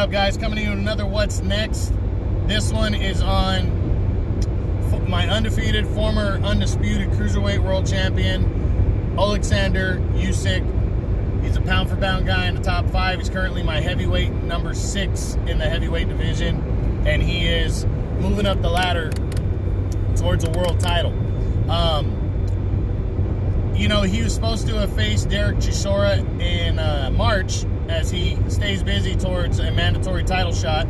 up, guys? Coming to you with another What's Next. This one is on my undefeated, former undisputed cruiserweight world champion, Oleksandr Usyk. He's a pound-for-pound guy in the top 5. He's currently my heavyweight number 6 in the heavyweight division, and he is moving up the ladder towards a world title. You know, he was supposed to have faced Derek Chisora in March as he stays busy towards a mandatory title shot.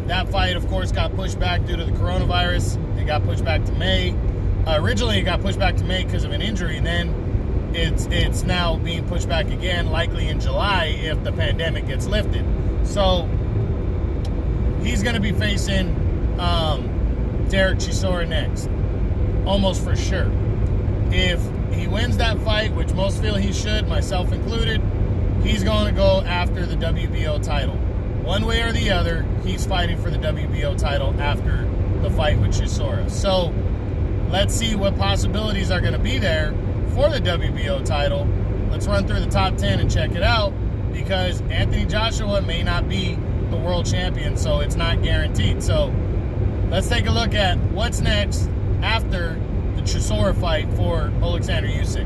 That fight, of course, got pushed back due to the coronavirus. It got pushed back to May. Originally, it got pushed back to May because of an injury, and then it's now being pushed back again, likely in July if the pandemic gets lifted. So he's going to be facing Derek Chisora next, almost for sure. If he wins that fight, which most feel he should, myself included, he's going to go after the WBO title. One way or the other, he's fighting for the WBO title after the fight with Chisora. So let's see what possibilities are going to be there for the WBO title. Let's run through the top 10 and check it out, because Anthony Joshua may not be the world champion, so it's not guaranteed. So let's take a look at what's next after the Chisora fight for Oleksandr Usyk.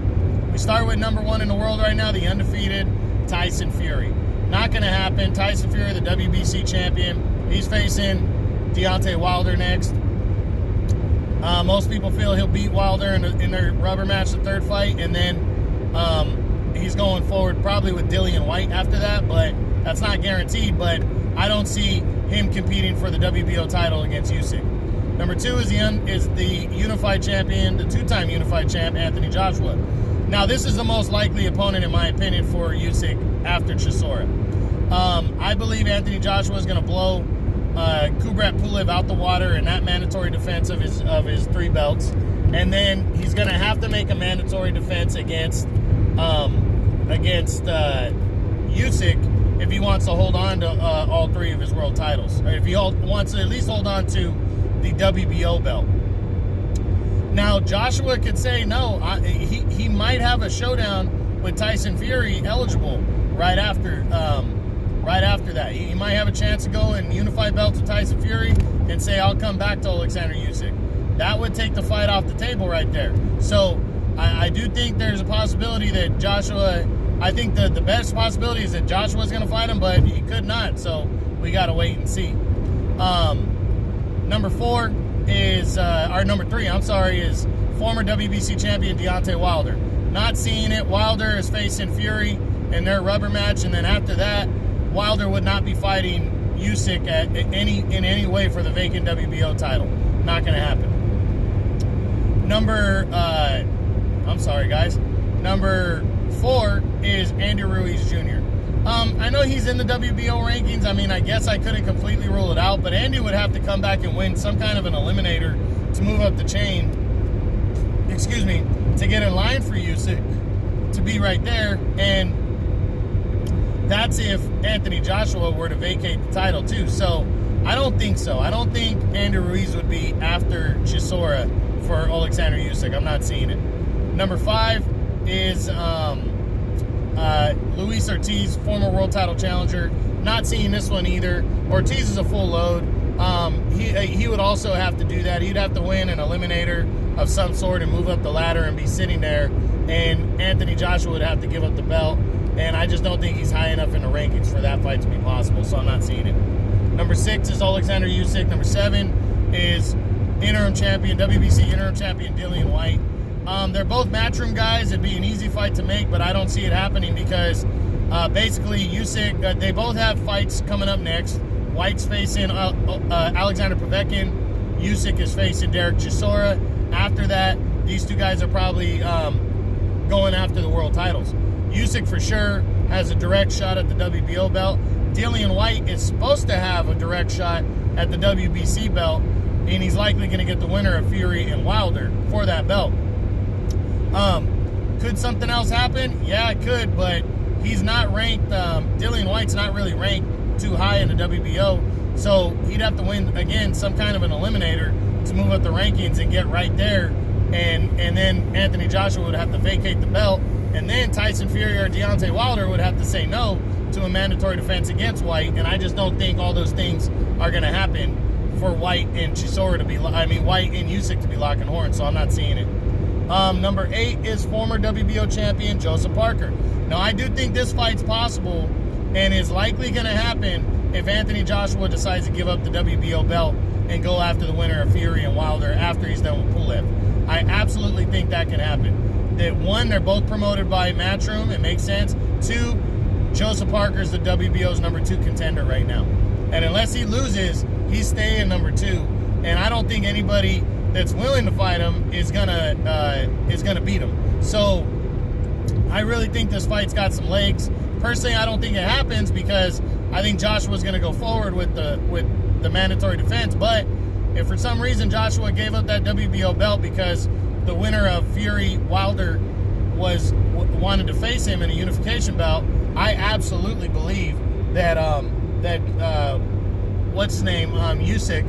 We start with number 1 in the world right now, the undefeated Tyson Fury. Not going to happen. Tyson Fury, the WBC champion, he's facing Deontay Wilder next. Most people feel he'll beat Wilder in their rubber match, the third fight, and then he's going forward probably with Dillian White after that, but that's not guaranteed. But I don't see him competing for the WBO title against Usyk. Number 2 is the unified champion, the 2-time unified champ, Anthony Joshua. Now, this is the most likely opponent, in my opinion, for Usyk after Chisora. I believe Anthony Joshua is going to blow Kubrat Pulev out the water in that mandatory defense of his 3 belts, and then he's going to have to make a mandatory defense against Usyk if he wants to hold on to all 3 of his world titles, or if he wants to at least hold on to the WBO belt. Now, Joshua could say no. He might have a showdown with Tyson Fury eligible right after that. He might have a chance to go and unify belts with Tyson Fury and say, I'll come back to Oleksandr Usyk. That would take the fight off the table right there. So I do think there's a possibility that Joshua, I think the best possibility is that Joshua's going to fight him, but he could not. So we got to wait and see. Number 3, is former WBC champion Deontay Wilder. Not seeing it. Wilder is facing Fury in their rubber match, and then after that, Wilder would not be fighting Usyk in any way for the vacant WBO title. Not going to happen. Number 4 is Andy Ruiz Jr. I know he's in the WBO rankings. I mean, I guess I couldn't completely rule it out, but Andy would have to come back and win some kind of an eliminator to move up the chain, to get in line for Usyk to be right there. And that's if Anthony Joshua were to vacate the title too. So I don't think so. I don't think Andy Ruiz would be after Chisora for Oleksandr Usyk. I'm not seeing it. Number 5 is Luis Ortiz, former world title challenger. Not seeing this one either. Ortiz is a full load. He would also have to do that. He'd have to win an eliminator of some sort and move up the ladder and be sitting there. And Anthony Joshua would have to give up the belt. And I just don't think he's high enough in the rankings for that fight to be possible, so I'm not seeing it. Number 6 is Oleksandr Usyk. Number 7 is interim champion, WBC interim champion Dillian White. They're both matchroom guys. It'd be an easy fight to make, but I don't see it happening because basically Usyk, they both have fights coming up next. White's facing Alexander Povetkin. Usyk is facing Derek Chisora. After that, these 2 guys are probably going after the world titles. Usyk for sure has a direct shot at the WBO belt. Dillian White is supposed to have a direct shot at the WBC belt, and he's likely going to get the winner of Fury and Wilder for that belt. Could something else happen? Yeah, it could, but he's not ranked. Dillian White's not really ranked too high in the WBO, so he'd have to win, again, some kind of an eliminator to move up the rankings and get right there, and then Anthony Joshua would have to vacate the belt, and then Tyson Fury or Deontay Wilder would have to say no to a mandatory defense against White, and I just don't think all those things are going to happen for White and White and Usyk to be locking horns, so I'm not seeing it. Number 8 is former WBO champion Joseph Parker. Now, I do think this fight's possible and is likely going to happen if Anthony Joshua decides to give up the WBO belt and go after the winner of Fury and Wilder after he's done with Pulev. I absolutely think that can happen. That one, they're both promoted by Matchroom. It makes sense. 2, Joseph Parker's the WBO's number 2 contender right now. And unless he loses, he's staying number 2. And I don't think anybody that's willing to fight him is gonna beat him. So I really think this fight's got some legs. Personally, I don't think it happens because I think Joshua's gonna go forward with the mandatory defense. But if for some reason Joshua gave up that WBO belt because the winner of Fury Wilder wanted to face him in a unification bout, I absolutely believe that Usyk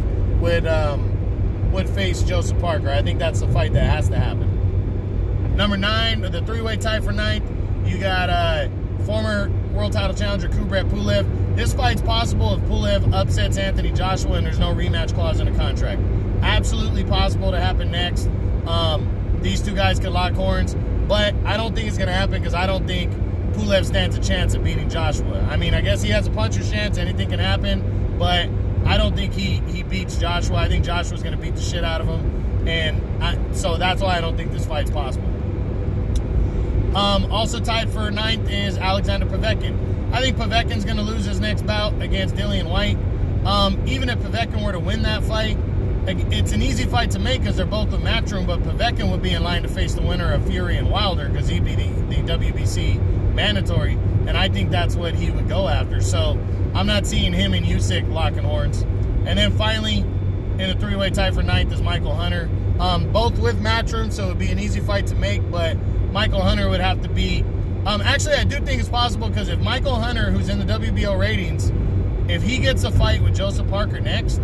would face Joseph Parker. I think that's the fight that has to happen. Number 9, the 3-way tie for 9th, you got former world title challenger Kubrat Pulev. This fight's possible if Pulev upsets Anthony Joshua and there's no rematch clause in the contract. Absolutely possible to happen next. These two guys could lock horns, but I don't think it's going to happen because I don't think Pulev stands a chance of beating Joshua. I mean, I guess he has a puncher's chance. Anything can happen, but I don't think he beats Joshua. I think Joshua's going to beat the shit out of him, and so that's why I don't think this fight's possible. Also tied for 9th is Alexander Povetkin. I think Povetkin's going to lose his next bout against Dillian White. Even if Povetkin were to win that fight, it's an easy fight to make because they're both with Matchroom, but Povetkin would be in line to face the winner of Fury and Wilder because he'd be the WBC mandatory, and I think that's what he would go after. So I'm not seeing him and Usyk locking horns. And then finally, in a 3-way tie for 9th is Michael Hunter. Both with Matchroom, so it would be an easy fight to make, but Michael Hunter would have to be... actually, I do think it's possible because if Michael Hunter, who's in the WBO ratings, if he gets a fight with Joseph Parker next,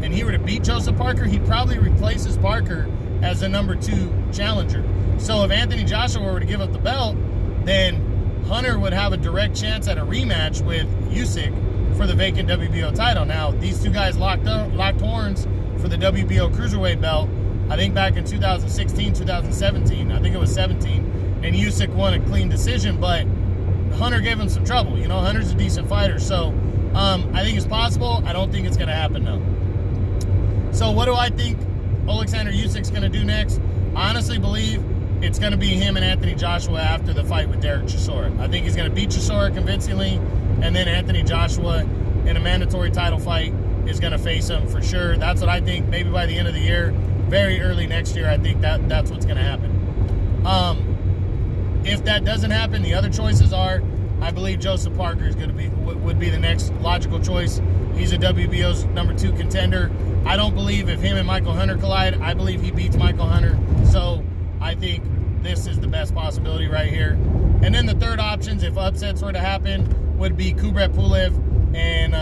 and he were to beat Joseph Parker, he probably replaces Parker as the number 2 challenger. So if Anthony Joshua were to give up the belt, then Hunter would have a direct chance at a rematch with Usyk for the vacant WBO title. Now, these two guys locked horns for the WBO Cruiserweight belt, I think back in 2016, 2017. I think it was 17. And Usyk won a clean decision, but Hunter gave him some trouble. You know, Hunter's a decent fighter. So I think it's possible. I don't think it's going to happen, though. So what do I think Oleksandr Usyk's going to do next? I honestly believe it's going to be him and Anthony Joshua after the fight with Derek Chisora. I think he's going to beat Chisora convincingly, and then Anthony Joshua in a mandatory title fight is going to face him for sure. That's what I think. Maybe by the end of the year, very early next year, I think that's what's going to happen. If that doesn't happen, the other choices are, I believe Joseph Parker is going to would be the next logical choice. He's a WBO's number 2 contender. I don't believe if him and Michael Hunter collide, I believe he beats Michael Hunter. So I think this is the best possibility right here. And then the third options, if upsets were to happen, would be Kubrat Pulev and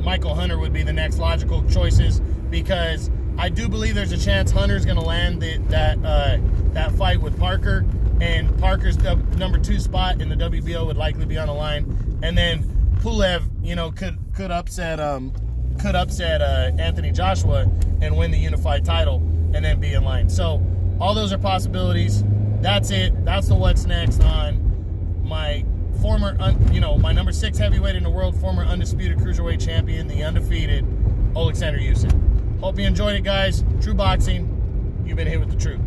Michael Hunter would be the next logical choices, because I do believe there's a chance Hunter's going to land that fight with Parker, and Parker's number 2 spot in the WBO would likely be on the line. And then Pulev, you know, could upset Anthony Joshua and win the unified title and then be in line. So all those are possibilities. That's it. That's the what's next on my former, my number 6 heavyweight in the world, former undisputed cruiserweight champion, the undefeated Oleksandr Usyk. Hope you enjoyed it, guys. True Boxing, you've been hit with the truth.